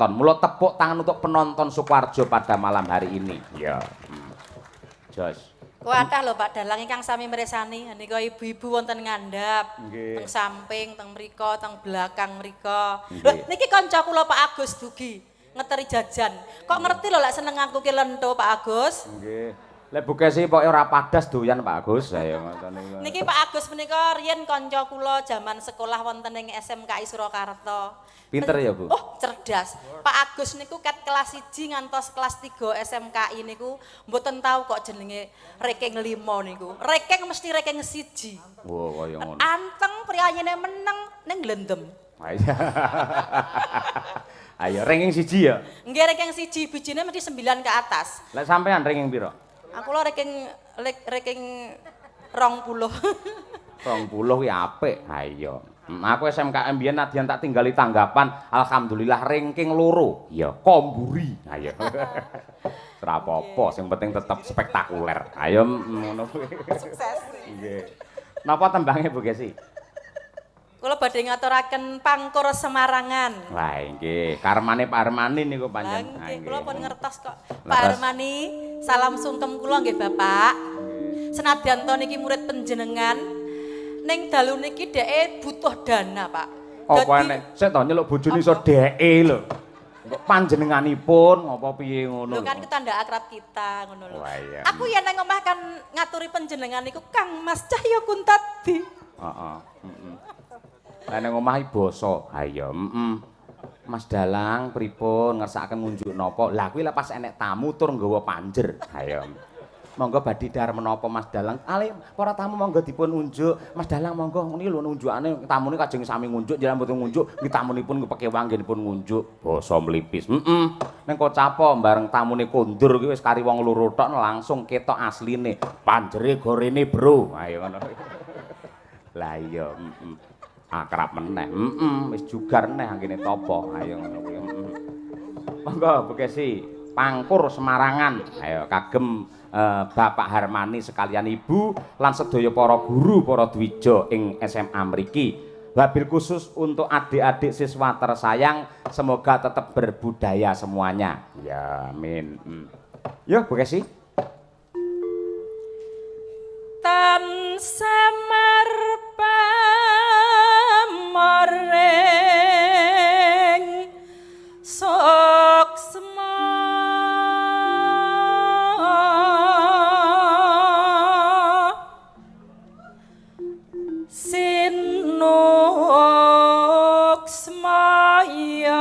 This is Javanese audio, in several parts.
penonton. Mula tepuk tangan untuk penonton Sukoharjo pada malam hari ini. Ya. Jos. Kuatah lho Pak Dalang ingkang sami mirsani nika ibu-ibu wonten ngandhap, teng samping, teng mriko, teng belakang mriko. Lho niki kanca kula Pak Agus Dugi, ngeteri jajan. Kok ngerti lho lek seneng aku ki lento Pak Agus? Nggih. Lek bukesi pokoke ora padas doyan Pak Agus. Ayo ngoten niku. Niki Pak Agus menika riyen kanca kula jaman sekolah wonten ing SMKI Surakarta. Pinter ya, Bu? Oh, cerdas. Pak Agus niku ket kelas 1 ngantos kelas 3 SMKI niku mboten tahu kok jenenge ranking 5 niku. Ranking mesti ranking 1. Wo kaya ngono. Anteng priyayine meneng ning glendem. Ayo ranking 1 ya. Nggih ranking 1 bijine mesti 9 ke atas. Lek sampean ranking piro? Aku lho ranking 20. 20 kuwi apik. Ayo. Aku SMKM biyen nadyan tak tinggali tanggapan, alhamdulillah ranking 2. Ya, komburi. Ayo. Ora apa-apa, sing penting tetep spektakuler. Ayo ngono kuwi. Sukses. Nggih. Napa tembange Bu Gesi? Kula badhe ngaturaken pangkur Semarangan. Wah, nggih. Karmane Pak Armani niku panjenengan. Nggih, kula pun ngertos kok. Pak Armani, salam sungkem kula nggih Bapak. Senadyan to niki murid panjenengan, ning dalu niki dheke butuh dana, Pak. Apa enek? Sik to nyeluk bojone iso dheke lho. Kok panjenenganipun apa piye ngono? Lho kan kita ndak akrab kita ngono lho. Wah, iya. Aku yen nang omah kan ngaturi panjenengan niku Kang Mas Cahya Kuntadi. Heeh, heeh. Lah nang omah basa. Ha iya, Mas Dalang pripun ngersakaken ngunjuk napa? Lah kuwi lek pas enek tamu tur nggawa panjer. Ha iya. Monggo badhe dar menapa Mas Dalang? Ale para tamu monggo dipun unjuk. Mas Dalang monggo niki lho unjukane tamune kajeng sami ngunjuk, jenengan mboten ngunjuk, niki tamunipun kepekewang nggih pun ngunjuk. Basa mlipis. Ning kok capo bareng tamune kondur kuwi wis kari wong loro tok langsung ketok asline. Panjere gorene, Bro. Ayo ngono. Lah iya, akrab meneh. Wis jugar neh anggene topo. Ayo ngono kuwi. Monggo Bu Kesi, pangkur Semarangan. Ayo kagem Bapak Harmani sekalian Ibu lan sedaya para guru para dwija ing SMA mriki. Wabil khusus untuk adik-adik siswa tersayang, semoga tetap berbudaya semuanya. Ya, amin. Yo, Bu Kesi. Tan samar pamoreng soksma sinuksmaya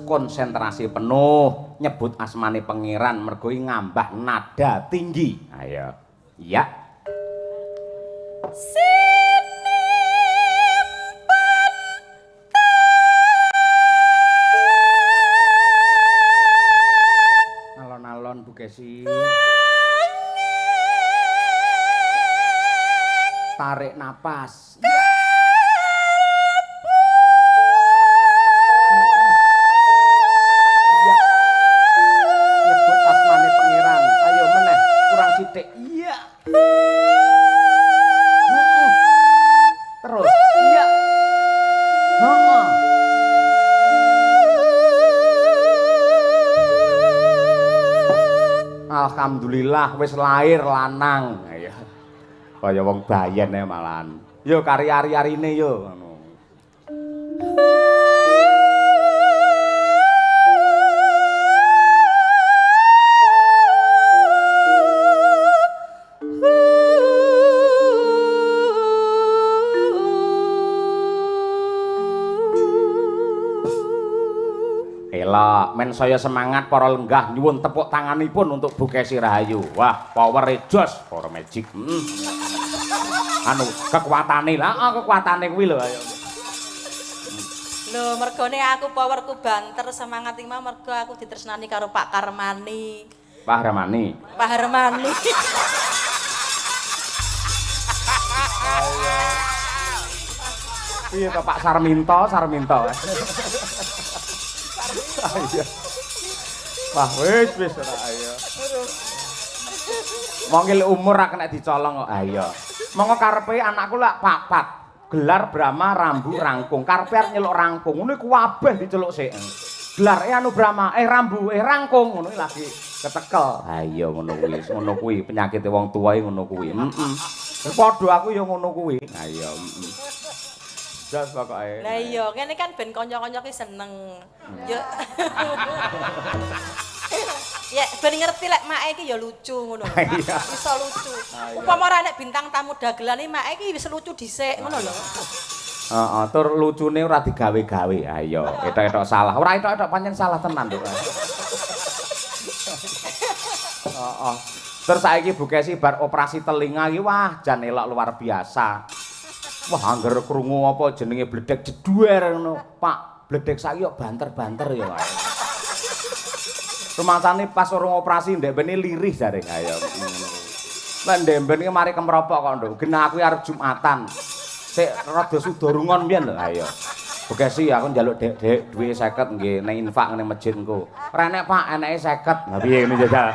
konsentrasi penuh nyebut asmane pangeran mergo ngambah nada tinggi. Ayo. Iya. Sinimpen alon-alon Bu Kesi. Tarik napas. Iya. Terus. Iya. Alhamdulillah wis lahir lanang. Ayo. Kaya wong bayen ya malahan. Yo kari ari-arine yo. Men saya semangat para lenggah nyuwun tepuk tanganipun untuk Bu Kesi Rahayu. Wah, power jos, para magic. Anu kekuatane lah, kekuatane kuwi lho ayo. Lho, mergone aku powerku banter semangat iki mau mergo aku ditresnani karo Pak Karmani. Pak Harmani. Pak Harmani. Piye to Pak Sarminto, Sarminto. Ayo. Wah, wis ora ayo. Mongil umur ra kena dicolong kok. Ayo. Monggo karepe anakku lak papat. Gelar Brahma Rambu Rangkung. Karepe arep nyeluk rangkung. Ngono iku kabeh diceluk sik. Gelar anu Brahma Rambu Rangkung ngono lagi ketekel. Ayo ngono kuwi penyakite wong tuwa ngono kuwi. Padha aku ya ngono kuwi. Ayo. Jas pokoke. Lah iya, kene kan ben kanca-kanca ki seneng. Yo. Ya, ben ngerti lek make iki ya lucu ngono. Iso lucu. Upama ora nek bintang tamu dagelan iki make iki wis lucu dhisik ngono lho. Heeh, tur lucune ora digawe-gawe. Ayo, etok-etok salah. Ora etok-etok pancen salah tenan, Nduk. Heeh. Terus saiki Bu Kesi bar operasi telinga iki wah jan elok luar biasa. Wah, angger krungu apa jenenge bledek jeduer ngono. Pak, bledek saiki kok banter-banter ya wae. Rumangsane pas urung operasi ndek bene lirih jare ayo. Lah ndek bene mari kemropok kok, Nduk. Genah aku arep Jumatan. Sik rada sudorungon mbiyen lho ayo. Bekasi aku njaluk Dek duwe 50 nggih ning infak ning masjid engko. Ora enek Pak, eneke 50. Lah piye ngene jajal.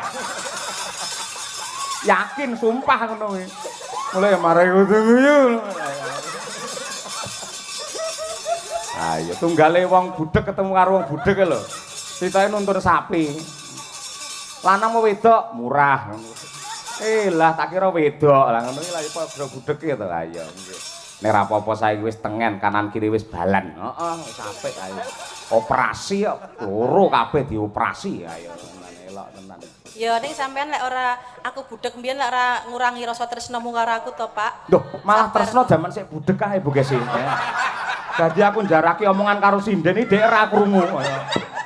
Yakin sumpah ngono kuwi. Mulai mari kudu ayo tunggale wong budhek ketemu karo wong budhek lho. Critane nuntun sapi. Lanang mau wedok murah. Lah tak kira wedok. Lah ngono iki lha padha budhek ya to ayo nggih. Nek ra apa-apa saiki wis tengen kanan kiri wis balan. Heeh, wis apik ayo. Operasi kok loro kabeh dioperasi ayo elok tenan. Ya ning sampean lek ora aku budhek mbiyen lek ora ngurangi rasa tresnamu karo aku to, Pak. Loh, malah tresno jaman sik budhek kae Bu Kesi. Dadi aku njaraki omongan karo sinden iki dhek ora krungu.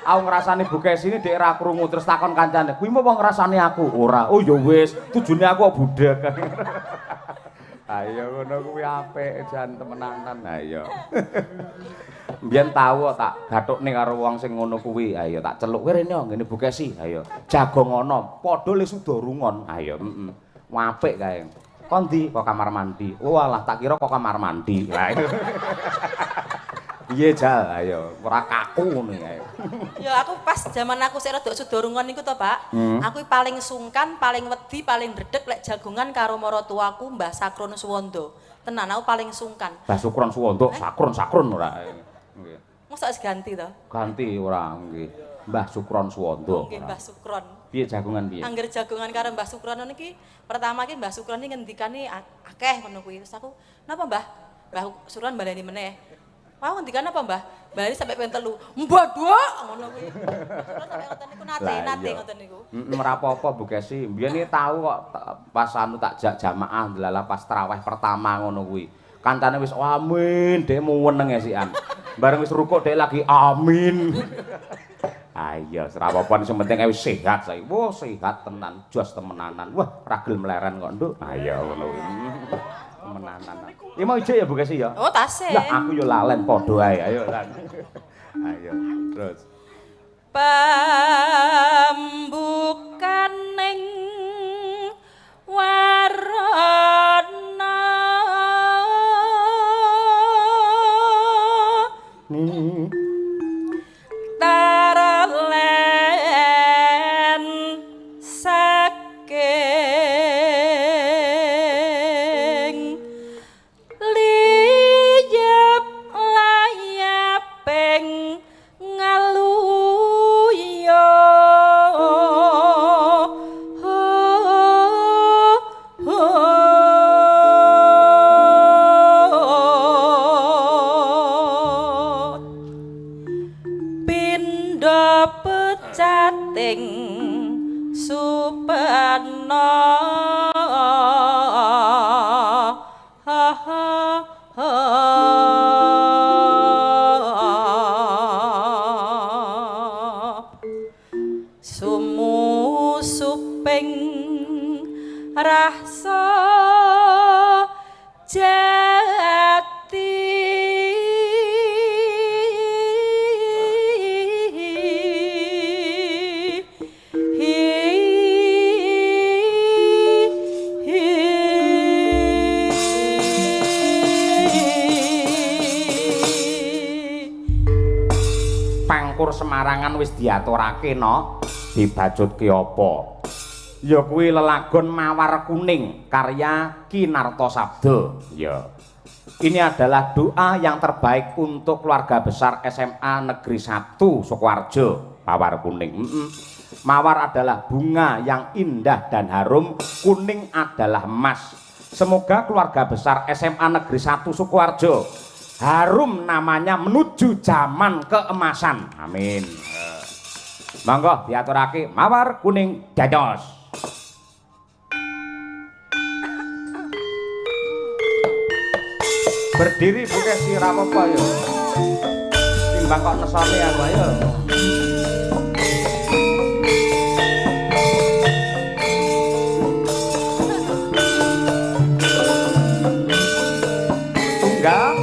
Aku ngrasani Bu Kesi ini dhek ora krungu terus takon kancane, "Kuwi mau ngrasani aku?" Ora. Oh ya wis, tujune aku kok budhek. Ayo ngono kuwi apik jan temenanan. Ayo. Mbiyen tau tak gathukne karo wong sing ngono kuwi. Ayo tak celuk kowe rene ngene Bu Kesi. Ayo. Jagong ana, padha le Sudarungon. Ayo, heeh. Apik kae. Kon ndi? Kok kamar mandi. Oh alah tak kira kok kamar mandi. Lah. Piye Jal? Ayo, ora kaku ngono ayo. Ya aku pas zaman aku sik rada Sudarungon niku to, Pak. Aku paling sungkan, paling wedi, paling ndredeg lek jagongan karo maratuaku Mbah Sakron Suwanda. Tenan aku paling sungkan. Mbah Sakron Suwanda, sakron ora. Nggih. Mosok wis ganti to? Ganti ora nggih. Mbah Sukron Suwanda. Nggih, Mbah Sukron. Piye jagongan piye? Angger jagongan karo Mbah Sukron niki pertama ki Mbah Sukron iki ngendikane akeh ngono kuwi. Terus aku, "Napa, Mbah?" Mbah Sukron baleni meneh. Mau ngendikan apa, Mbah? Bali sampai pengen telu. Mbah Dok, ngono kuwi. Sampai ngoten niku nate ngoten niku. Ora apa-apa Bu Kesi. Mbiyen iki tau kok pas anu tak jak jamaah ndelalah pas traweh pertama ngono kuwi. Kancane wis amin, dhek muweneng esikan. Bareng wis rukuk dhek lagi amin. Ayo, ora apa-apa sing penting wis sehat saiki. Wah, sehat tenan, jos temenanan. Wah, ragil mleren kok, Nduk. Ayo ngono kuwi. Temenanan. Iki mau ijik ya Bu Kesi ya? Oh, tasih. Lah aku yo lalen padha ae. Ayo lan. Ayo, terus. Pambukaning warna taralen saking liyep layaping ngaluya pindha pecating supana sumusuping rasa jati larangan wis diaturake no. Dibajutke apa? Ya kuwi lelagon Mawar Kuning karya Kinarto Sabdo. Ya. Ini adalah doa yang terbaik untuk keluarga besar SMA Negeri 1 Sukoharjo. Mawar Kuning. Mawar adalah bunga yang indah dan harum, kuning adalah emas. Semoga keluarga besar SMA Negeri 1 Sukoharjo harum namanya menuju zaman keemasan. Amin. Monggo diaturake Mawar Kuning dados. Berdiri bukan sirah apa ya. Timbang kok nesone apa ya. Tunggal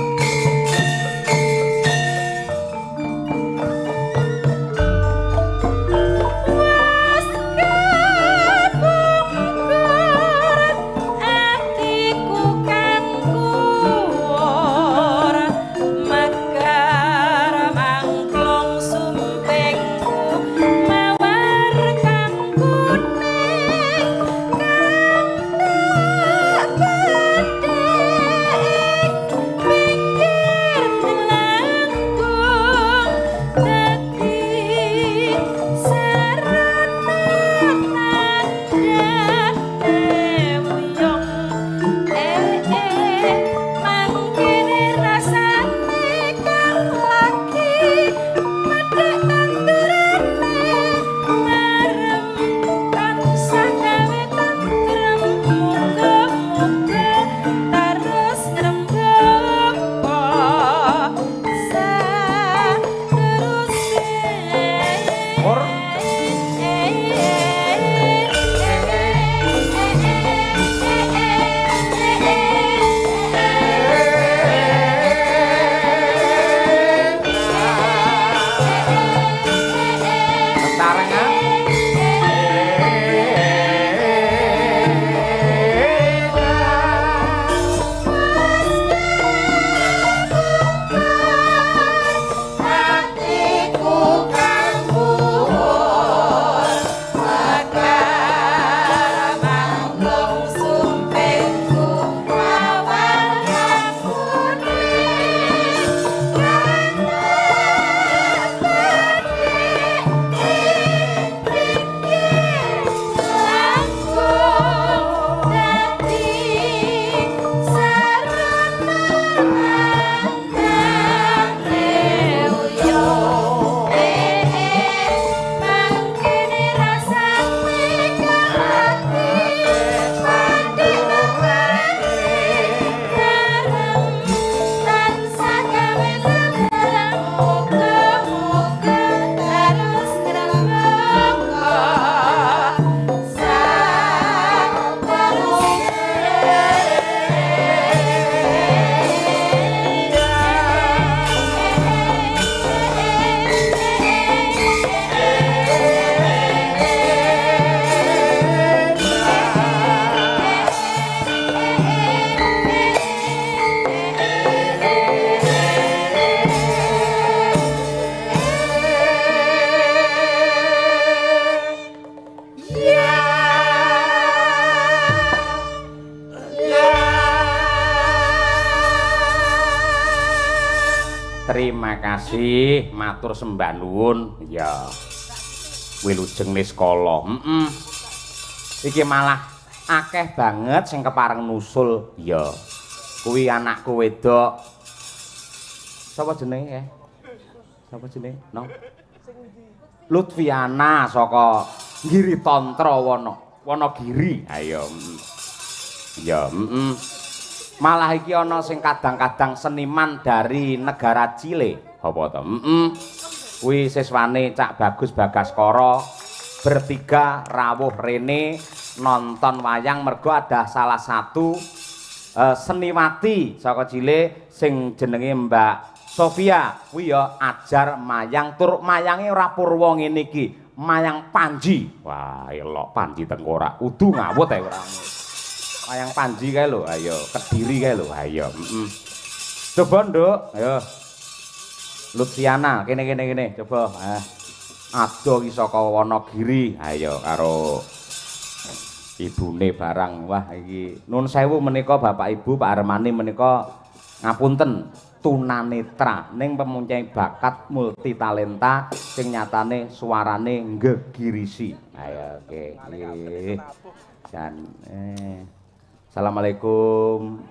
Terima kasih, matur sembah nuwun. Ya. Wilujeng Niskala. Iki malah akeh banget sing kepareng nusul. Ya. Kuwi anakku wedok. Sapa jenenge ya? Sapa jenenge? No. Lutfiana saka Giri Tantra Wonogiri. Ayo. Ya, malah iki ana sing kadang-kadang seniman dari negara Chile, apa to? Kuwi siswane Cak Bagus Bagaskara bertiga rawuh rene nonton wayang mergo ada salah satu seniwati saka Chile sing jenenge Mbak Sofia. Kuwi ya ajar mayang, tur mayange ora purwa ngene iki, mayang Panji. Wah, elok Panji tengkorak. Udu ngawut ae ora. Mayang Panji kae lho, ayo Kediri kae lho, ayo. Coba, Nduk, ayo. Lutfiana, kene, coba. ado ki saka Wonogiri. Ayo karo ibune barang. Wah iki nuwun sewu menika Bapak Ibu Pak Armani menika ngapunten tunanetra ning pemuncai bakat multi talenta sing nyatane suarane nggegirisi. Ayo oke. Dan Assalamualaikum.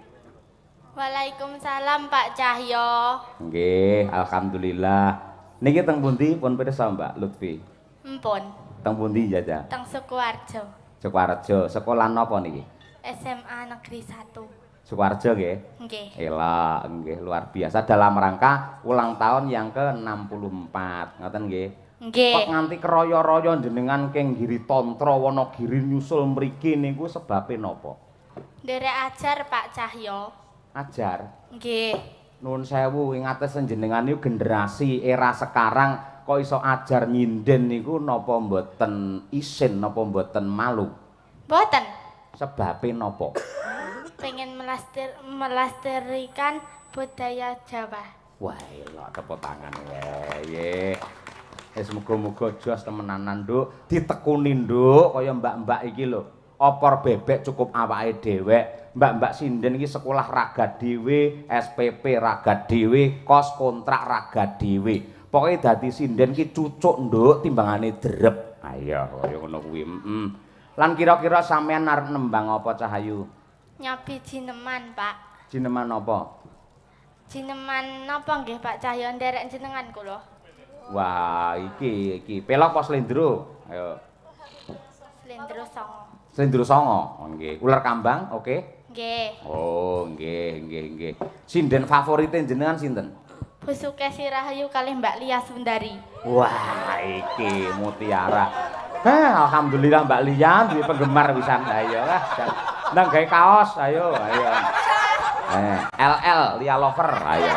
Waalaikumsalam Pak Cahyo. Nggih, alhamdulillah. Niki teng pundi pun pirsa Mbak Lutfi? Empun. Teng pundi jaja? Teng Sukoharjo. Sukoharjo. Sekolah napa niki? SMA Negeri 1. Sukoharjo nggih? Nggih. Elah, nggih luar biasa dalam rangka ulang tahun yang ke-64. Ngoten nggih? Nggih. Kok nganti keroyo-royo jenengan keng Giri Tantra Wonogiri nyusul mriki niku sebabe napa? Nderek ajar Pak Cahyo. Ajar. Nggih. Nuwun sewu ing ates jenengan niku generasi era sekarang kok iso ajar nyinden niku napa mboten isin napa mboten malu? Mboten. Sebabe napa? Pengen melestarikan budaya Jawa. Wah, elok tepuk tangan ya. Wis muga-muga jos temenanan, Nduk. Ditekuni, Nduk, kaya mbak-mbak iki lho. Opor bebek cukup awake dhewek. Mbak-mbak sinden iki sekolah raga dhewe, SPP raga dhewe, kos kontrak raga dhewe. Pokoke dadi sinden ki cucuk, Nduk, timbangane drep. Ayo, kaya ngono kuwi. Lan kira-kira sampean arep nembang apa Cahayu? Nyobi jineman, Pak. Jineman apa? Jineman napa nggih Pak Cahyo nderek jenengan kula? Wah, iki pelok apa slendro? Ayo. Slendro Songo. Slendro Songo. Oh, nggih. Ular kambang, oke. Nggih. Oh, nggih. Sinden favorite jenengan sinten? Bu Sukesi Rahayu kalih Mbak Lia Sundari. Wah, iki mutiara. Alhamdulillah Mbak Lia duwe penggemar pisan. Ayo lah. Nang gawe kaos, ayo. LL Lia Lover, ayo.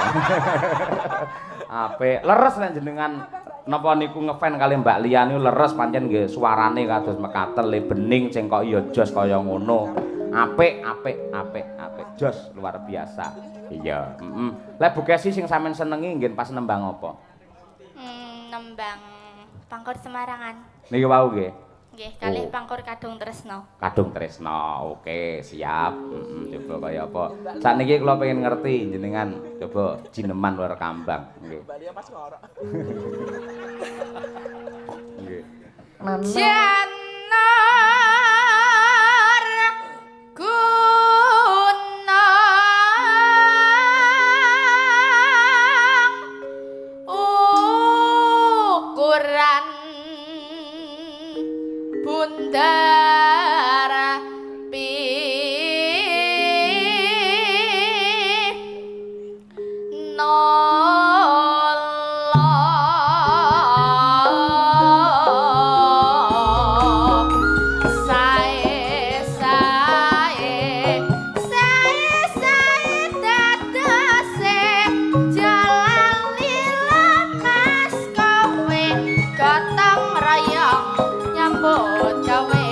Apik, leres nek jenengan napa niku ngefan kali Mbak Lia niku leres pancen nggih suarane kados mekaten le bening cengkok ya jos kaya ngono. Apik. Jos luar biasa. Iya, Lah Bu Kesi sing sampean senengi nggih pas nembang apa? Nembang Pangkur Semarangan. Niki wau nggih. Nggih, kalih Pangkur Kadung Tresno. Kadung Tresno. Oke, siap. Coba kaya apa. Sakniki kula pengen ngerti jenengan coba jineman luar kambang nggih. Bali Mas ngorok. Nggih. Janar gunung ukuran bundar gotong royong nyambut gawe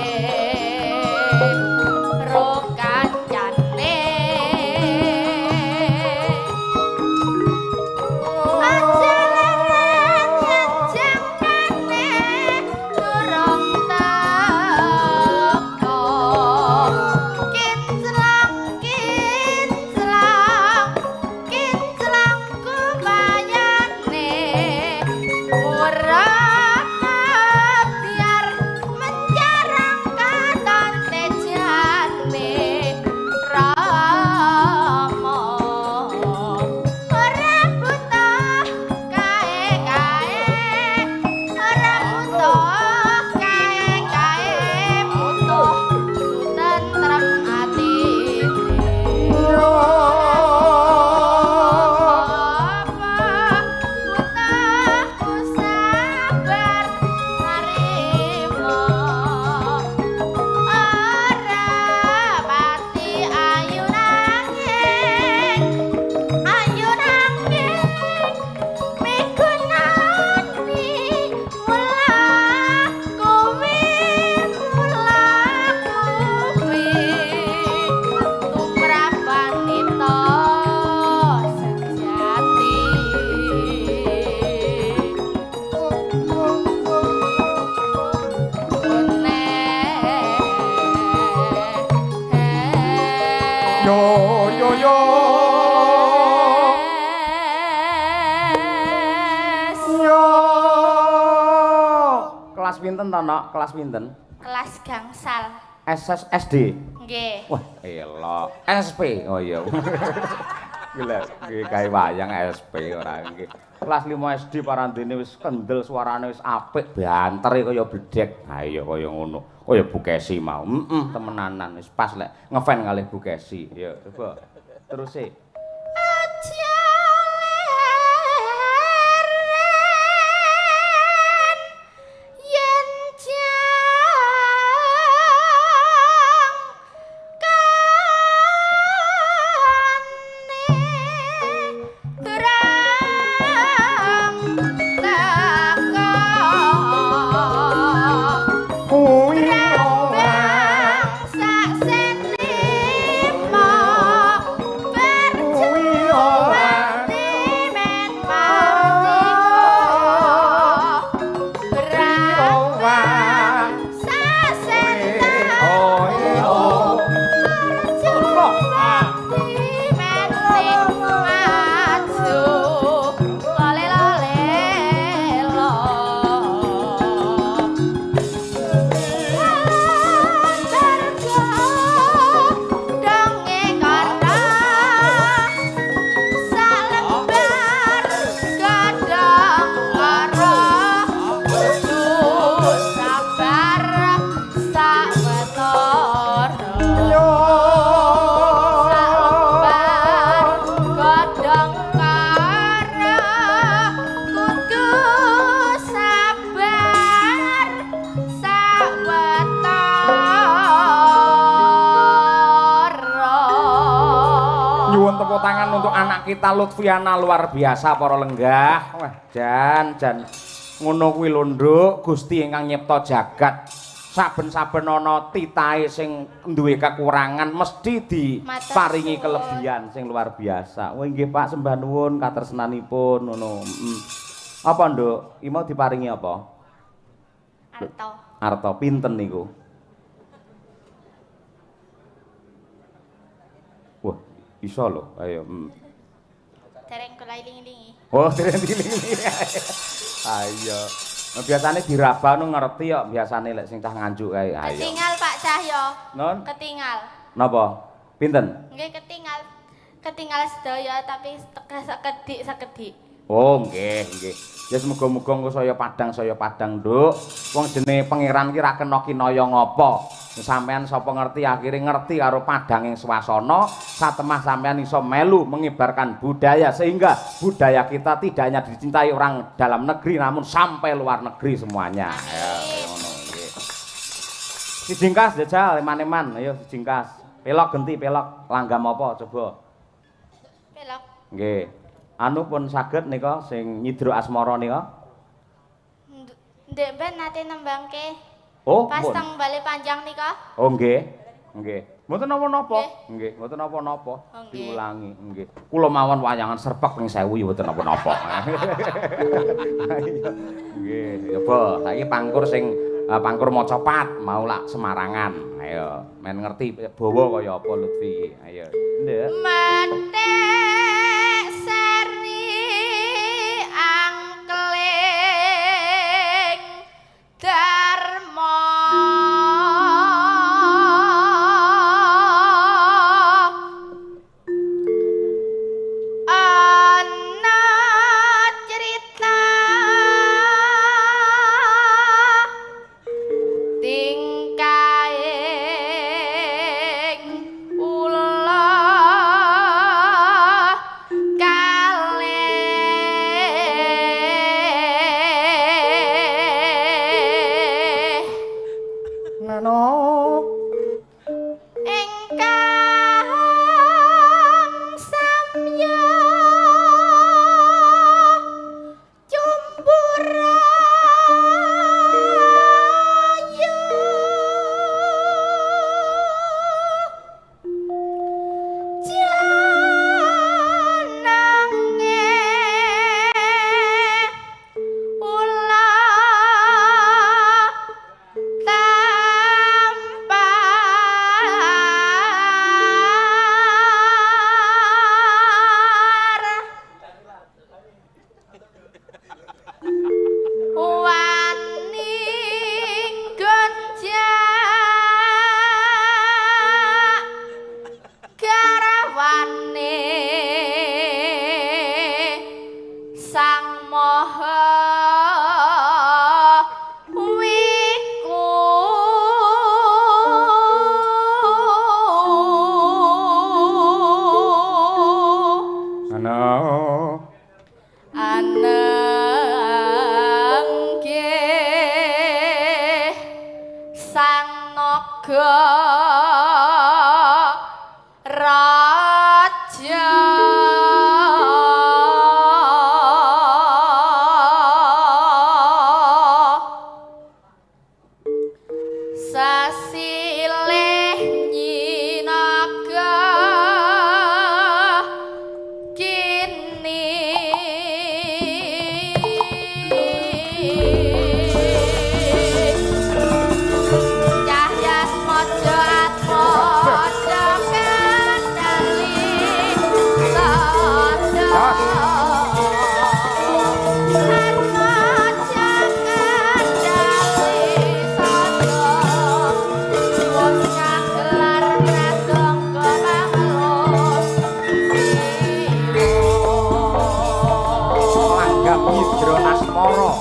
yo yo kelas pinten to Nok kelas pinten Kelas gangsal. SD Nggih. wah elok SP oh iya gila gawe wayang SP ora nggih kelas 5 SD parandene wis kendel suarane wis apik banter kaya bledek ha iya kaya ngono kaya Bu Kesi mau temenanan wis pas lek ngefan kalih Bu Kesi ya coba terus e Aja yen kita Lutfiana luar biasa para lenggah. Wah, jan ngono kuwi lho, Nduk, Gusti ingkang nyipta jagat. Saben-saben ana titahe sing duwe kekurangan mesti diparingi kelebihan sing luar biasa. Wah, nggih Pak, sembah nuwun katresnanipun ngono. Apa, Nduk? Iki mau diparingi apa? Arto. Arto pinten niku? Wah, iso lho. Ayo. Dereng kula iling-ilingi. Oh, dereng iling-ilingi. Ayo. Nah, biasane diraba nu ngerti kok, biasane lek sing cah nganjuk kae. Ayo. Ketinggal Pak Cahyo. Non? Ketinggal. Napa? Pinten? Nggih ketinggal. Ketinggal sedaya tapi sekedik. Oh, nggih, nggih. Ya semoga-moga engko saya padang, Nduk. Wong jenenge pangeran ki ra kena kinaya ngapa. Sampeyan sapa ngerti akhirnya ngerti karo padanging swasana, satemah sampeyan iso melu mengibarkan budaya sehingga budaya kita tidak hanya dicintai orang dalam negeri namun sampai luar negeri semuanya. Ya, ngono nggih. Dijingkas jajal eman-eman, ayo dijingkas. Pelok genti pelok, langgam apa coba? Pelok. Nggih. Anu pun saged nika sing nyidruk asmara nika. Ndek ben nate nembangke. Oh, pas teng Bale Panjang nika. Oh, nggih. Nggih. Mboten napa-napa. Nggih, mboten napa-napa. Oh, diulangi, nggih. Kula mawon wayangan serpek ping 1000 ya mboten napa-napa. Nggih, coba saiki pangkur sing pangkur Macapat mau lak Semarangan. Ayo, men ngerti bawa kaya apa Lutfi. Ayo. Nduk. Matek seri angkling Dharma ana cerita tingkaing ula kalih Nano ingkang samya cumpurayu janange ula tanpa naga raja sasileh nyinaga kini Cahyan mojo atmojo kandali sodo atmojo kandali sodo wong nyagelar pradongga pamlus Langgam Yidra Asmara.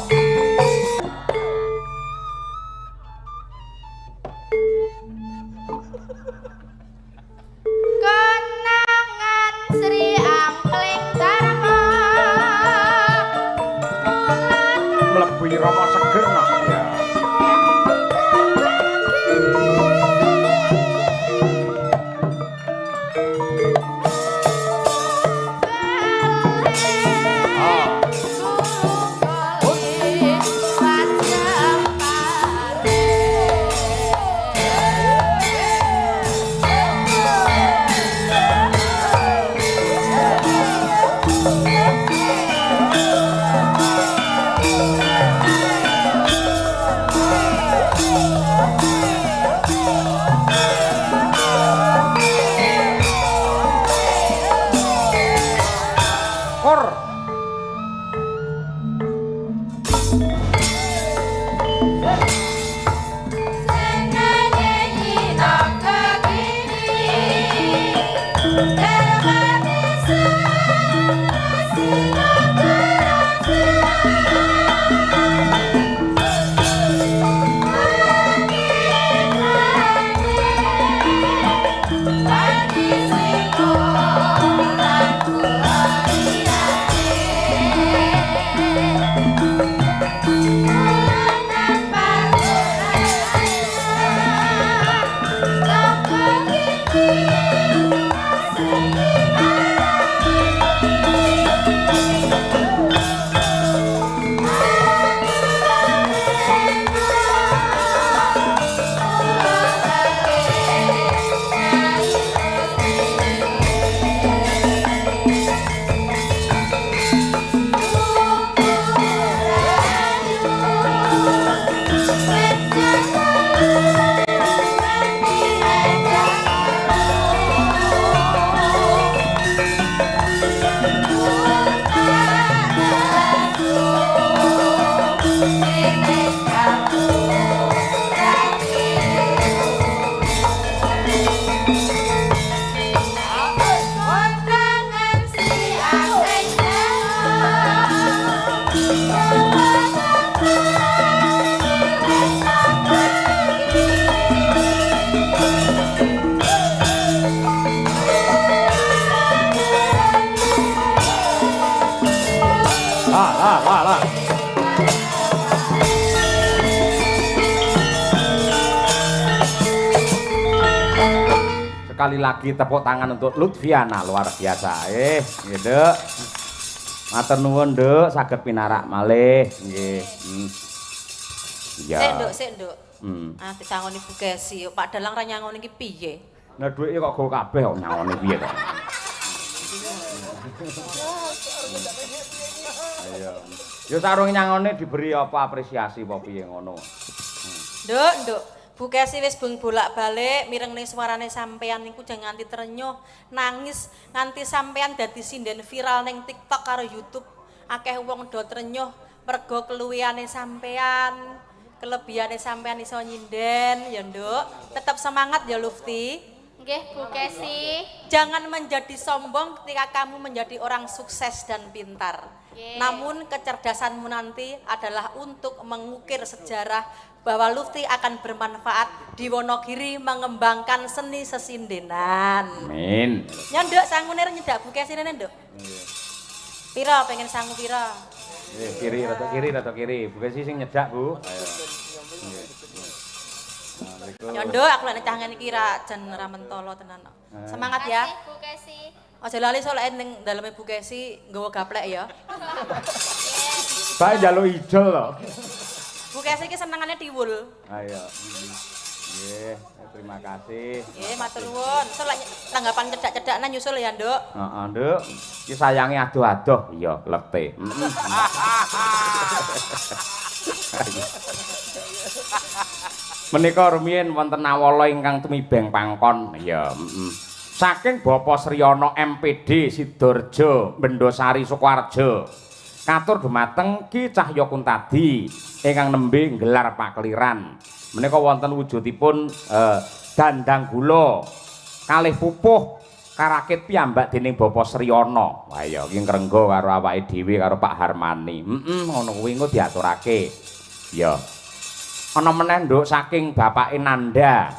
Kenangan Sri Ampling Dharma Mlebu Rama Seger no. Ya. Kor. Lah. Sekali lagi tepuk tangan untuk Lutfiana, luar biasa. Gitu. Matur nuwun, Nduk, saged pinarak malih. Nggih. Iya. Sik, Nduk. Ah, disangoni Bu Kesi. Pak Dalang ra nyangoni iki piye? Nah, duwike kok go kabeh kok nyangoni piye kok. Ayo. Ya sarung nyangone diberi apa apresiasi apa piye ngono. Nduk. Bu Kesi wis bung bolak-balik mirengne suarane sampean niku jangan nganti terenyuh, nangis nganti sampean dadi sinden viral ning TikTok karo YouTube. Akeh wong do terenyuh mergo keluwihane sampean, kelebihane sampean iso nyinden ya, Nduk. Tetap semangat ya, Lufti. Nggih, Bu Kesi. Jangan menjadi sombong ketika kamu menjadi orang sukses dan pintar. Namun kecerdasanmu nanti adalah untuk mengukir sejarah bahwa Lufti akan bermanfaat di Wonogiri mengembangkan seni sesindenan. Amin. Nyanduk sangune nyedak Bu Kesi rene, Nduk. Nggih. Pira pengen sangu pira? Kiri rata kiri. Bu Kesi sing nyedak, Bu. Ayo. Nggih. Ya nduk aku lek cah ngene iki ra jan ra mentolo tenan kok. Semangat ya. Bu Kesi. Aja lali soalnya ning daleme Bu Kesi nggawa gaplek ya. Bae njaluk ijol to. Bu Kesi iki senengane tiwul. Ayo. Nggih, terima kasih. Nggih, matur nuwun. Soal tanggapan cedak-cedakna nyusul ya, Nduk. Heeh, Nduk. Iki sayange adoh-adoh. Iya, lete. Menika rumiyin wonten awala ingkang tumibeng pangkon. Ya, saking Bapak Sriono MPD Sidoarjo, Bendosari Sukoharjo. Katur dumateng Ki Cahya Kuntadi ingkang nembe nggelar pakliran. Menika wonten wujudipun dandang gula kalih pupuh karakit piyambak dening Bapak Sriono. Wah ya iki ngrengga karo awake dhewe karo Pak Harmani. Ngono kuwi engko diaturake. Ya. Ana meneh nduk saking bapake Nanda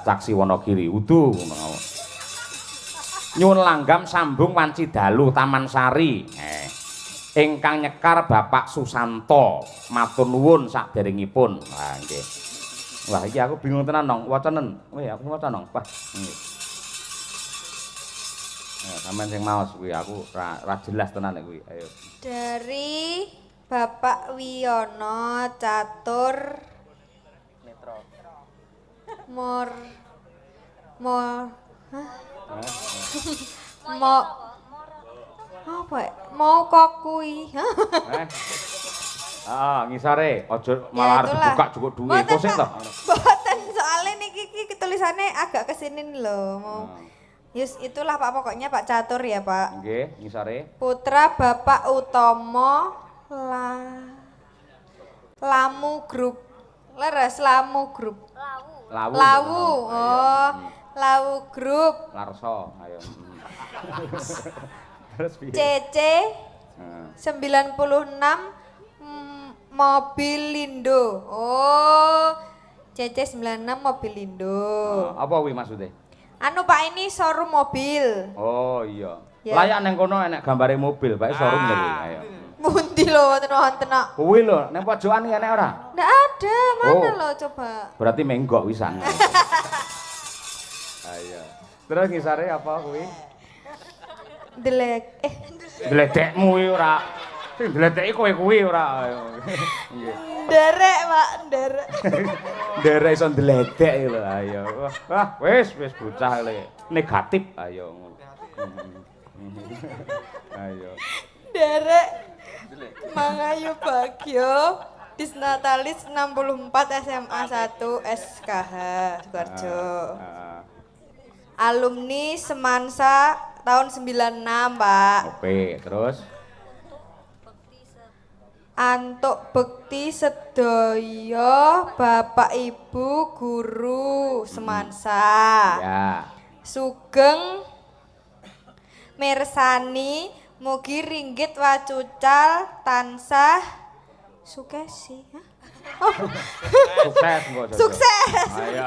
Caksi Wonogiri udu ngono. Nyuwun langgam sambung wanci dalu Taman Sari. Ingkang nyekar Bapak Susanto. Matur nuwun saderengipun. Wah nggih. Wah iki aku bingung tenan nong, wacanen. Weh aku waca nong. Wah. Nggih. Sampeyan sing maos kuwi aku ra jelas tenan kuwi. Ayo. Dari Bapak Wiono Catur Metro Mor apa ya? Mau kok kuwi. Ngisare aja malah arep buka cukup duwe. Kok sing to? Boten, soalnya niki tulisannya agak kesini lho. Mau. Yus itulah Pak pokoknya Pak Catur ya Pak. Nggih, ngisare. Putra Bapak Utomo Lamu Grup. Leres Lamu Grup. Lawu. Oh, Lawu Grup. Larso, ayo. Terus piye? CC 96 Mobilindo. Oh, CC 96 Mobilindo. Apa kuwi maksude? Anu Pak ini showroom mobil. Oh iya. Ya. Layak nang kono enek gambare mobil, Pak showroom lho kuwi. Ayo. Mundi lho wonten nak. Kuwi lho, nang pojokan iki enek ora? Ndak ada, mana Oh. lo coba. Berarti menggok wisan. Ayo. Terus ngisare apa kuwi? Delek. Dledekmu kuwi ora. Sing dledeki kowe kuwi ora. Ayo. Nggih. Nderek, Pak, nderek. Nderek iso ndledek iki lho. Ayo. Wah, wis bocah le. Negatif. Ayo. Ayo. Nderek. Mangayu Bagyo Disnatalis 64 SMA 1 SKH Sukoharjo. Alumni Semansa tahun 96, Pak. Oke, terus Antuk bekti sedaya Bapak Ibu guru Semansa. ya. Sugeng mirsani mugi ringgit wacucal tansah sukesi. Oh. Sukses mbok. Jojo. Sukses. Ayo,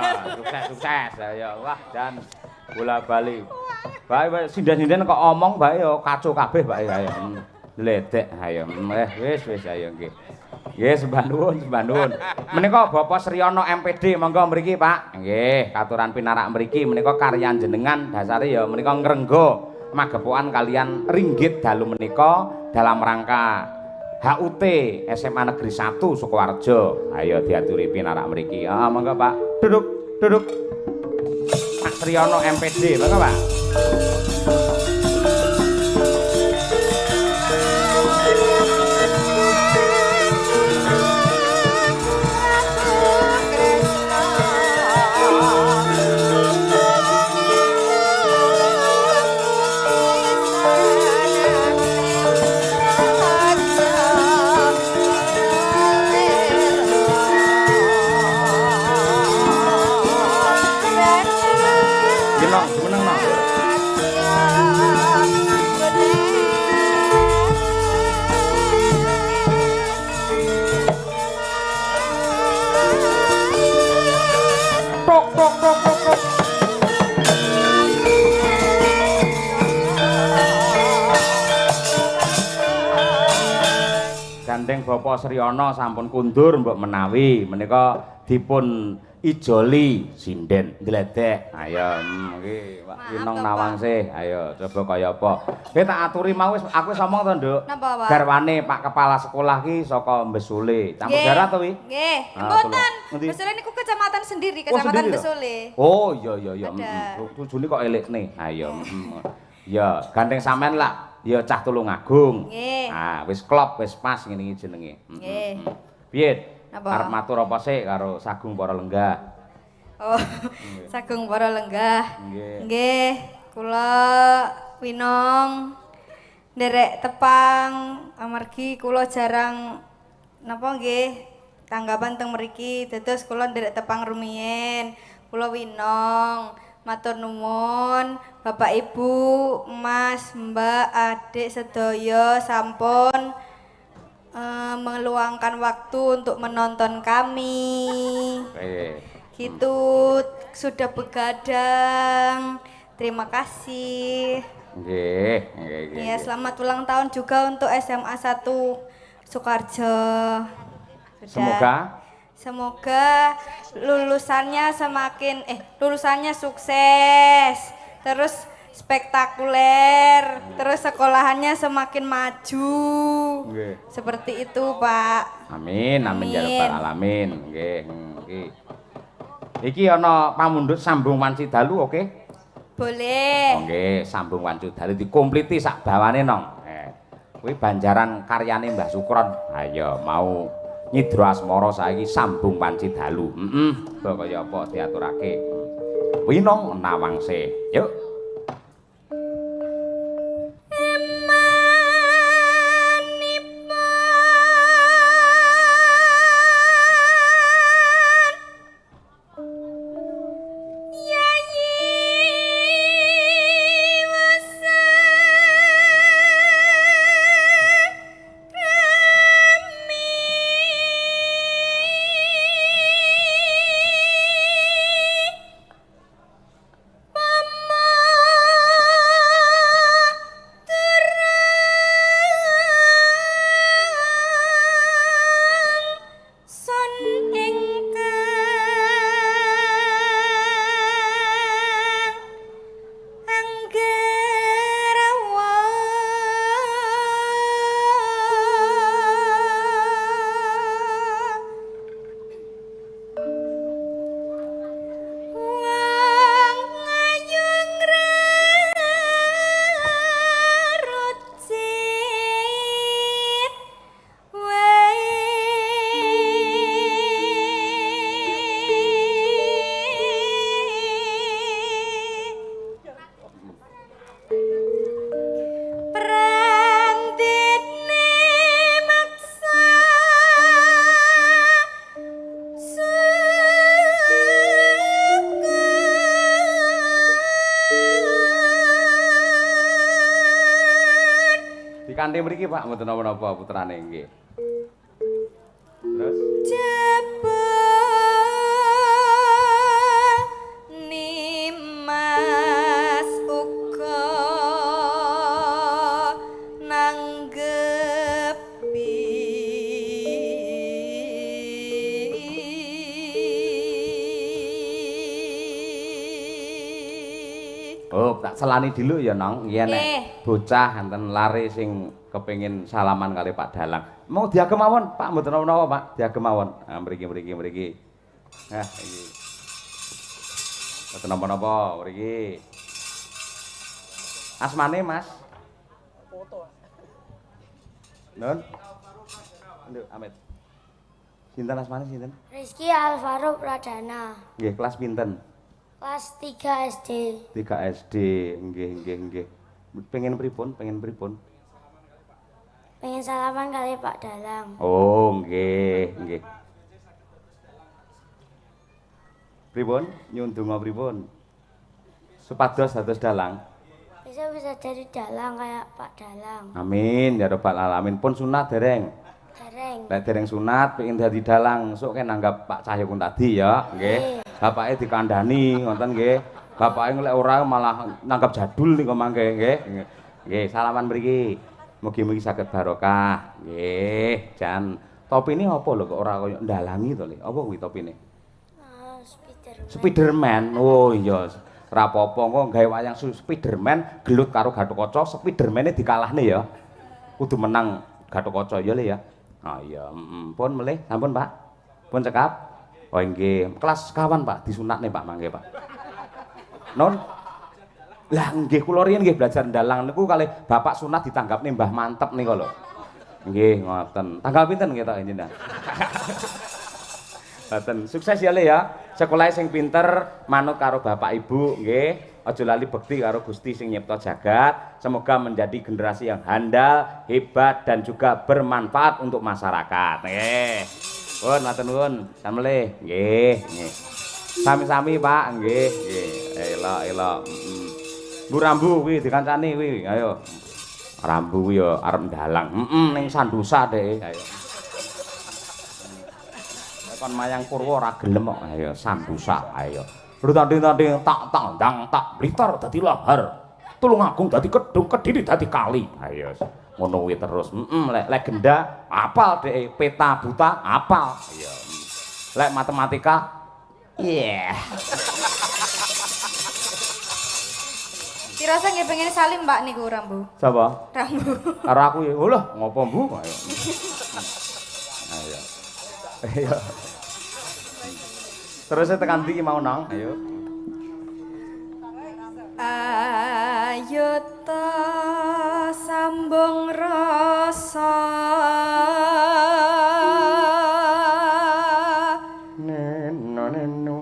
sukses. Ayo, wah dan bola bali. Bae sinden-sinden kok omong bae yo kacau kabeh bae ayo. Ledek ayo. Wis ayo nggih. Nggih sembah nuwun. Menika Bapak Sriono MPD monggo mriki Pak. Nggih, katuran pinarak mriki menika karyan jenengan dasare ya menika ngrengga magepokan kalian ringgit dalu menika dalam rangka HUT SMA Negeri 1 Sukoharjo. Ayo diaturi pinarak mriki. Monggo Pak. Duduk. Pak Sriono MPD, monggo Pak. gandeng Bapak Sriono sampun kundur mbok menawi menika dipun ijoli sinden ndledek. Ayo nggih Pak Winong Nawangsih. Ayo coba kaya apa. Tak aturi mau wis aku wis omong to, Nduk. Napa, Pak? Garwane Pak Kepala Sekolah ki saka Besule. Campur darat to wi? Nggih. Ah, Mboten. Ngendi? Besule niku kecamatan sendiri, kecamatan sendiri, Besule. Oh iya iya iya. Ada. Tujune kok elikne. Ayo. Ya, gandeng sampean lah. Ya cah Tulungagung. Nggih. Ah, wis klop, wis pas ngene iki jenenge. Nggih. Piye? Napa? Arep matur apa sik karo Sagung Para Lenggah? Oh, Sagung Para Lenggah. Nggih. Nggih, kula Winong nderek tepang amargi kula jarang napa nggih tanggapan teng mriki dados kula nderek tepang rumiyin. Kula Winong matur nuwun Bapak Ibu, Mas, Mbak, Adik sedaya sampun meluangkan waktu untuk menonton kami. Gitu sudah begadang. Terima kasih. Nggih, nggih. Ya, selamat ulang tahun juga untuk SMA 1 Sukarjo. Semoga lulusannya lulusannya sukses. Terus spektakuler, terus sekolahannya semakin maju. Nggih. Seperti itu, Pak. Amin, amin ya rabbal alamin. Nggih, nggih. Iki ana pamundhut sambung wanci dalu oke? Boleh. Nggih, sambung wanci dalu dikompliti sak bawane nong. Kuwi banjaran karyane Mbah Sukron. Ayo mau nyidra asmara saiki sambung wanci dalu. Kaya apa diaturake. Winong Nawangsih. Yuk. Kanthi mriki Pak mboten napa-napa putrane nggih. Terus Nimas uga nanggepi oh, tak selani dulu ya Nong. Iya nek bocah enten lare sing kepengin salaman kali Pak Dalang. Mau diagem mawon, Pak mboten napa-napa, Pak. Diagem mawon. Nah, mriki. Nah, iki. Mboten napa-napa mriki. Asmane, Mas? Foto. Nun. Nduk, Amit. Sinten asmane sinten? Rizky Alvaro Pradana. Nggih, kelas pinten? Kelas 3 SD. 3 SD. Nggih. Pengen pripun? Pengen salaman kali Pak Dalang. Oh, nggih. Pripun? Nyuwun donga pripun? Supados dados dalang. Bisa jadi dalang kayak Pak Dalang. Amin ya rabbal alamin. Pun sunat dereng. Lek dereng sunat pengen dadi dalang, sok kan nanggap Pak Cahyokun tadi ya, nggih. Bapake dikandhani ngoten nggih. Bapake lek ora malah nanggap jadul nika mangke nggih. Nggih, salaman mriki. Mugi-mugi saged barokah. Nggih, jan. Topine apa lho kok ora kaya ndalangi to, Le? Apa kuwi topine? Spiderman. Oh iya. Ora apa-apa kok gawe wayang Spiderman gelut karo Gatotkaca, Spidermane dikalahne ya. Kudu menang Gatotkaca ya, Le ya. Oh iya, pun melih, sampun Pak. Pun cekap. Oh nggih, kelas kawan Pak disunatne Pak mangke Pak. Non. Lah nggih kula riyen nggih belajar ndalang niku kalih bapak sunat ditanggapne Mbah Mantep nika lho. Nggih ngoten. Tanggal pinten nggih ta jenengan? Ngoten. Sukses ya Le ya. Sekolahe sing pinter, manut karo bapak ibu nggih. Aja lali bekti karo Gusti sing nyipta jagat. Semoga menjadi generasi yang handal, hebat dan juga bermanfaat untuk masyarakat. Nggih. Pun matur nuwun. Samele. Nggih, nggih. Sami-sami Pak, nggih, nggih. Elok-elok. Bu Rambu kuwi dikancani kuwi. Ayo. Rambu kuwi ya arep ndalang. Ning Sandusa dhek. Ayo. Kon mayang Purwa ora gelem kok. Ayo Sandusa, ayo. Rutanding-tanding tak tandang tak Blitar dadi lahar. Tulungagung dadi Kedung, Kediri dadi kali. Ayo ngono kuwi terus. Lek legenda apal dhek, peta buta apal. Ayo. Lek matematika Dirasa nggih pengen salim Mbak niku Rambu. Sapa? Rambu. Karo aku ya. Lho, ngopo Bu? Ayo. Ayo. Ayo. Terus tekan ndi mau nang? Ayo. Ayo ta sambung rasa neno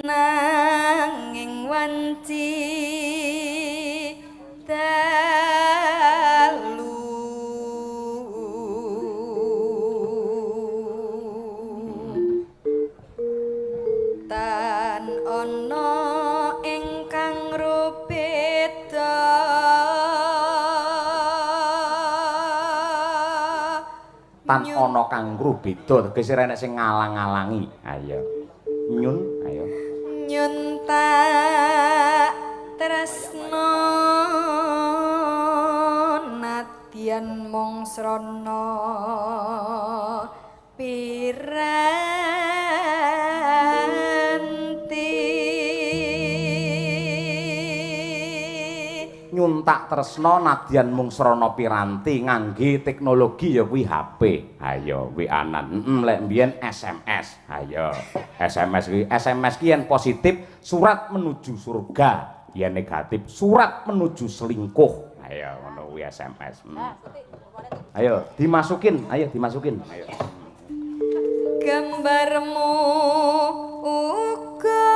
nanging wanci dalu tan ana ingkang rupeda tan ana kang beda tegese enek sing ngalang-alangi. Ayo. Nyun, ayo. Nyun tak tresno nadyan mung srana piranti Nyun tak tresno nadyan mung srana piranti ngangge teknologi ya kuwi HP. Ayo WA-an. Lek mbiyen SMS. Ayo. SMS ki yen positif surat menuju surga, yen negatif surat menuju selingkuh. Ayo ngono kuwi SMS. Ayo dimasukin, ayo dimasukin. Ayo. Gambarmu uga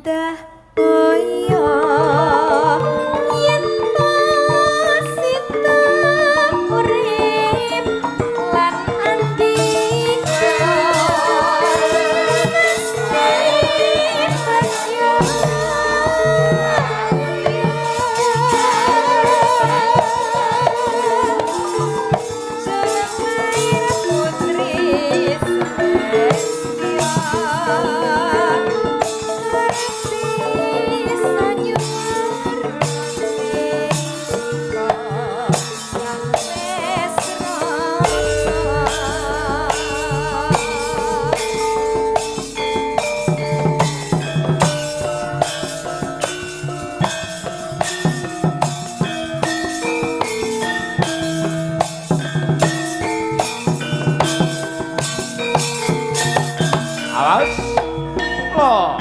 Mendah boyo yen sita urip lan andika Awas. Loh.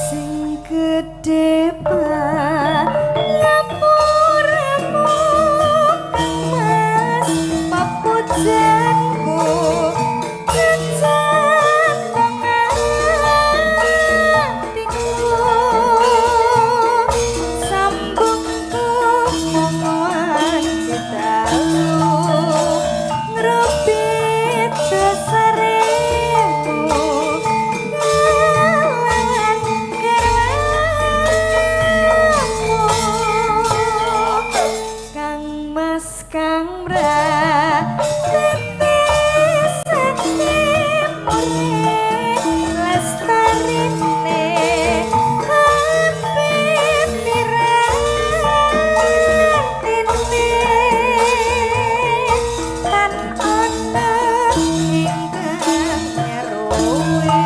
sing gedhe ngapuramu mas papujanku kejan atiku sambungku ngomongan citalu ngrobit dasaremu Kang Mas Kang Bra tetes sakti murni lestarine hati piratine tan ana ingkang nyeruwe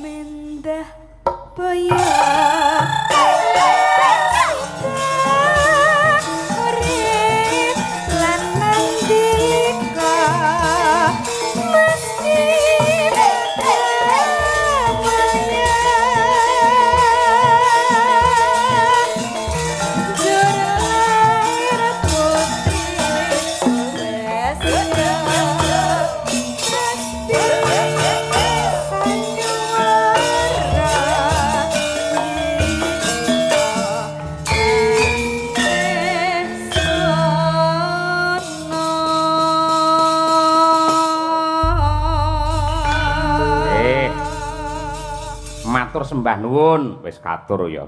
Mendah boyo urip lan nandika meski maya jurair putri Matur sembah nuwun, wis katur ya.